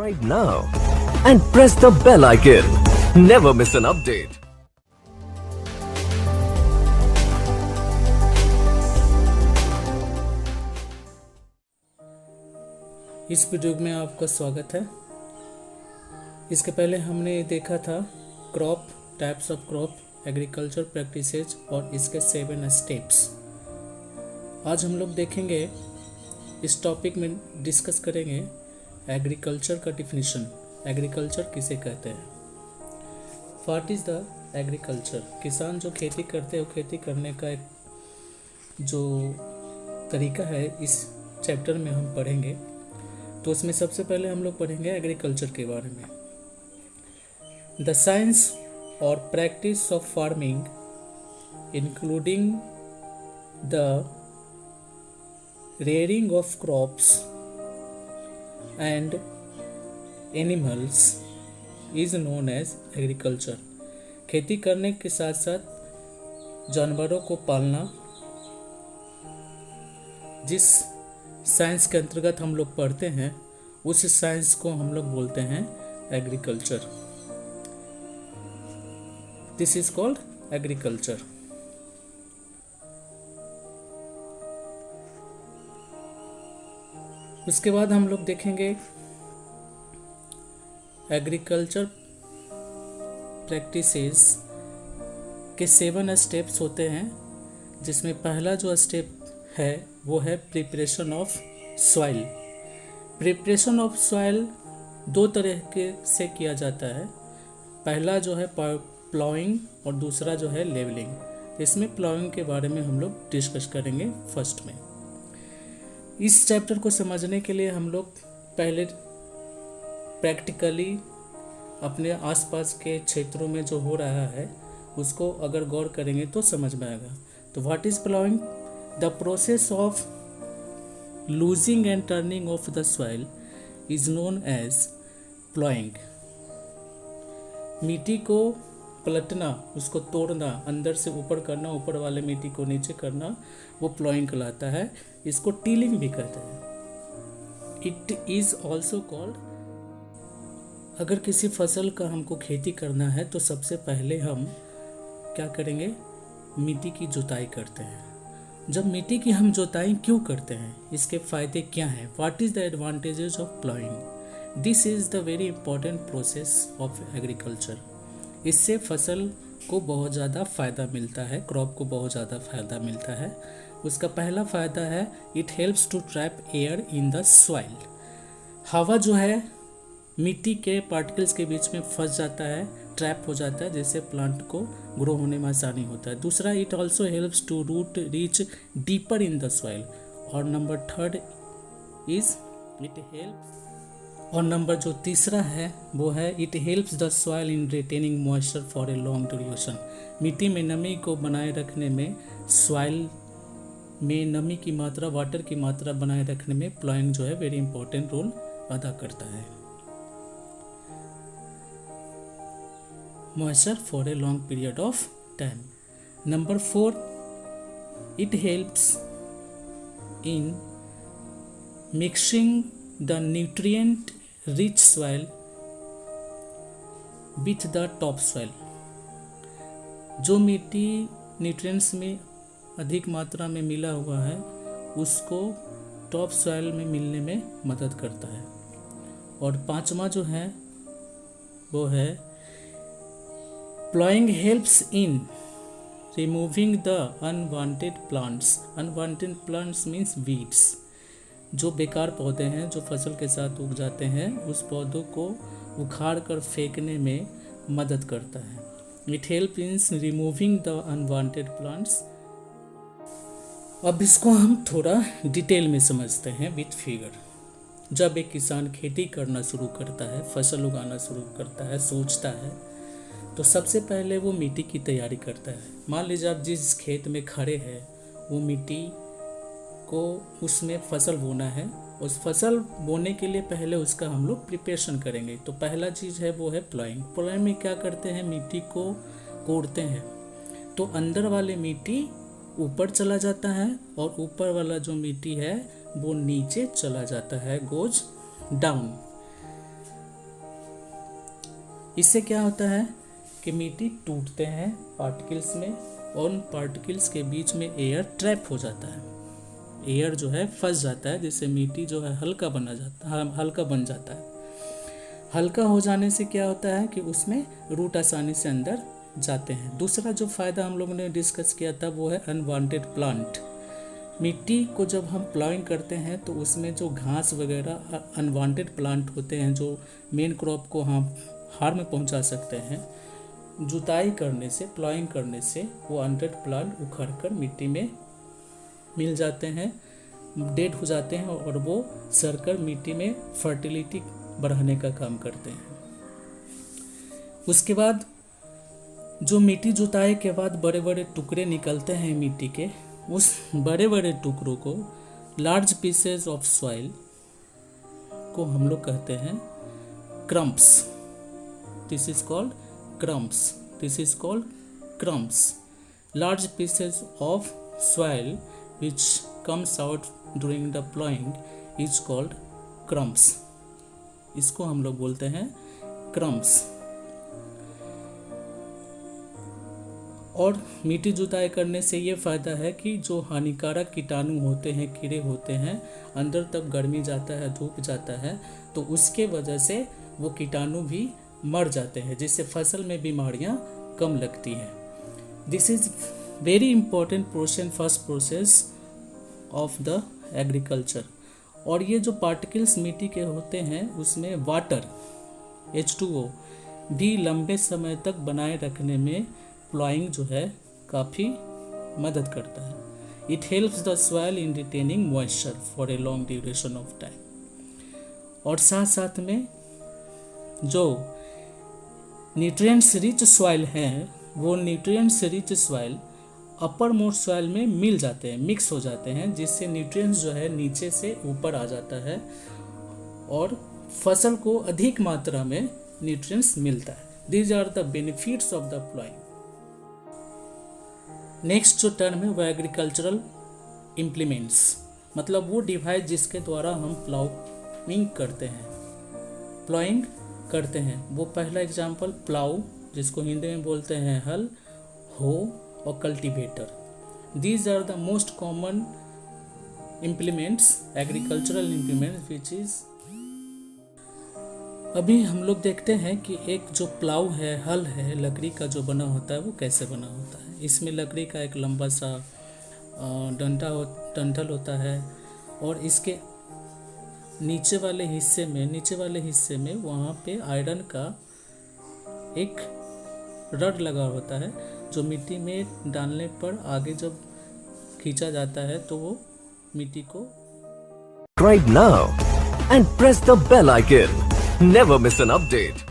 Subscribe now and press the bell icon. Never miss an update. इस video में आपका स्वागत है। इसके पहले हमने देखा था crop, types of crop, agriculture practices और इसके 7 स्टेप्स। आज हम लोग देखेंगे, इस टॉपिक में डिस्कस करेंगे एग्रीकल्चर का डिफिनीशन। एग्रीकल्चर किसे कहते हैं? What is the agriculture? किसान जो खेती करते हैं, वो खेती करने का एक जो तरीका है इस चैप्टर में हम पढ़ेंगे। तो उसमें सबसे पहले हम लोग पढ़ेंगे एग्रीकल्चर के बारे में। द साइंस और practice of farming including the rearing of crops and animals is known as agriculture। खेती करने के साथ साथ जानवरों को पालना, जिस साइंस के अंतर्गत हम लोग पढ़ते हैं, उस साइंस को हम लोग बोलते हैं agriculture. This is called agriculture. उसके बाद हम लोग देखेंगे एग्रीकल्चर प्रैक्टिसेस के 7 स्टेप्स होते हैं, जिसमें पहला जो स्टेप है वो है preparation of soil. Preparation of soil 2 तरह के से किया जाता है। पहला जो है प्लाउइंग और दूसरा जो है लेवलिंग। इसमें प्लाउइंग के बारे में हम लोग डिस्कस करेंगे फर्स्ट में। इस चैप्टर को समझने के लिए हम लोग पहले प्रैक्टिकली अपने आसपास के क्षेत्रों में जो हो रहा है उसको अगर गौर करेंगे तो समझ में आएगा। तो what is ploughing? The process of loosing and turning of the soil is known as ploughing. मिट्टी को पलटना, उसको तोड़ना, अंदर से ऊपर करना, ऊपर वाले मिट्टी को नीचे करना, वो प्लाउइंग कहलाता है। इसको टीलिंग भी कहते हैं। It is also called. अगर किसी फसल का हमको खेती करना है तो सबसे पहले हम क्या करेंगे? मिट्टी की जुताई करते हैं। जब मिट्टी की हम जुताई क्यों करते हैं, इसके फायदे क्या हैं? What is the advantages of ploughing? This is the very important process of agriculture. इससे फसल को बहुत ज़्यादा फ़ायदा मिलता है, क्रॉप को बहुत ज़्यादा फ़ायदा मिलता है। उसका पहला फ़ायदा है it helps to trap air in the soil. हवा जो है मिट्टी के पार्टिकल्स के बीच में फंस जाता है, ट्रैप हो जाता है, जिससे प्लांट को ग्रो होने में आसानी होता है। दूसरा, it also helps to root reach deeper in the soil. और नंबर 3 इज इट हेल्प्स। और नंबर जो तीसरा है वो है it helps the soil in retaining moisture for a long duration. मिट्टी में नमी को बनाए रखने में, सॉइल में नमी की मात्रा, वाटर की मात्रा बनाए रखने में प्लाउइंग जो है वेरी इंपॉर्टेंट रोल अदा करता है। Moisture for a long period of time. Number 4, it helps in mixing the nutrient rich soil with the top soil। जो मिट्टी न्यूट्रिएंट्स में अधिक मात्रा में मिला हुआ है उसको टॉप सॉइल में मिलने में मदद करता है। और 5वां जो है वो है ploughing helps in removing the unwanted plants. Unwanted plants means weeds. जो बेकार पौधे हैं जो फसल के साथ उग जाते हैं, उस पौधों को उखाड़ कर फेंकने में मदद करता है। It help in removing the unwanted plants. अब इसको हम थोड़ा डिटेल में समझते हैं विथ फिगर। जब एक किसान खेती करना शुरू करता है, फसल उगाना शुरू करता है, सोचता है, तो सबसे पहले वो मिट्टी की तैयारी करता है। मान लीजिए आप जिस खेत में खड़े हैं वो मिट्टी को, उसमें फसल बोना है। उस फसल बोने के लिए पहले उसका हम लोग प्रिपरेशन करेंगे। तो पहला चीज़ है वो है प्लाउइंग। प्लाउइंग में क्या करते हैं? मिट्टी को कोड़ते हैं, तो अंदर वाले मिट्टी ऊपर चला जाता है और ऊपर वाला जो मिट्टी है वो नीचे चला जाता है, गोज डाउन। इससे क्या होता है कि मिट्टी टूटते हैं पार्टिकल्स में, और उन पार्टिकल्स के बीच में एयर ट्रैप हो जाता है, एयर जो है फंस जाता है, जिससे मिट्टी जो है हल्का बन जाता है। हल्का हो जाने से क्या होता है कि उसमें रूट आसानी से अंदर जाते हैं। दूसरा जो फ़ायदा हम लोगों ने डिस्कस किया था वो है अनवांटेड प्लांट। मिट्टी को जब हम प्लाइंग करते हैं तो उसमें जो घास वगैरह अनवांटेड प्लांट होते हैं जो मेन क्रॉप को हम हार्म पहुंचा सकते हैं, जुताई करने से, प्लाइंग करने से वो अनवांटेड प्लांट उखड़ कर मिट्टी में मिल जाते हैं, डेड हो जाते हैं, और वो सड़कर मिट्टी में फर्टिलिटी बढ़ाने का काम करते हैं। उसके बाद जो मिट्टी जुताई के बाद बड़े बड़े टुकड़े निकलते हैं मिट्टी के, उस बड़े बड़े टुकड़ों को, लार्ज पीसेस ऑफ सॉइल को हम लोग कहते हैं crumbs. This is called crumbs. This is called crumbs. Large pieces of soil which comes out during the plowing is called crumbs. इसको हम लोग बोलते हैं crumbs। और मिट्टी जुताई करने से ये फ़ायदा है कि जो हानिकारक कीटाणु होते हैं, कीड़े होते हैं, अंदर तक गर्मी जाता है, धूप जाता है, तो उसके वजह से वो कीटाणु भी मर जाते हैं, जिससे फसल में बीमारियां कम लगती हैं। This is very important portion, first process of the agriculture. और ये जो पार्टिकल्स मिट्टी के होते हैं उसमें वाटर H2O भी लंबे समय तक बनाए रखने में प्लॉइंग जो है काफ़ी मदद करता है। It helps the soil in retaining moisture for a long duration of time. और साथ साथ में जो न्यूट्रिएंट्स रिच सॉइल हैं, वो nutrients rich soil upper most soil में मिल जाते हैं, मिक्स हो जाते हैं, जिससे न्यूट्रिएंट्स जो है नीचे से ऊपर आ जाता है और फसल को अधिक मात्रा में न्यूट्रिएंट्स मिलता है। These are the benefits of the ploughing. Next जो टर्म है वो एग्रीकल्चरल इम्प्लीमेंट्स, मतलब वो डिवाइस जिसके द्वारा हम प्लाइंग करते हैं। वो पहला एग्जाम्पल प्लाऊ, जिसको हिंदी में बोलते हैं हल, हो और cultivator. These are the most common implements, agricultural implements which is. अभी हम लोग देखते हैं कि एक जो प्लाऊ है, हल है, लकड़ी का जो बना होता है वो कैसे बना होता है। इसमें लकड़ी का एक लंबा सा डंठल होता है, और इसके नीचे वाले हिस्से में वहाँ पे आयरन का एक रड लगा होता है, जो मिट्टी में डालने पर आगे जब खींचा जाता है तो वो मिट्टी को। Subscribe now and press the bell icon. Never miss an update.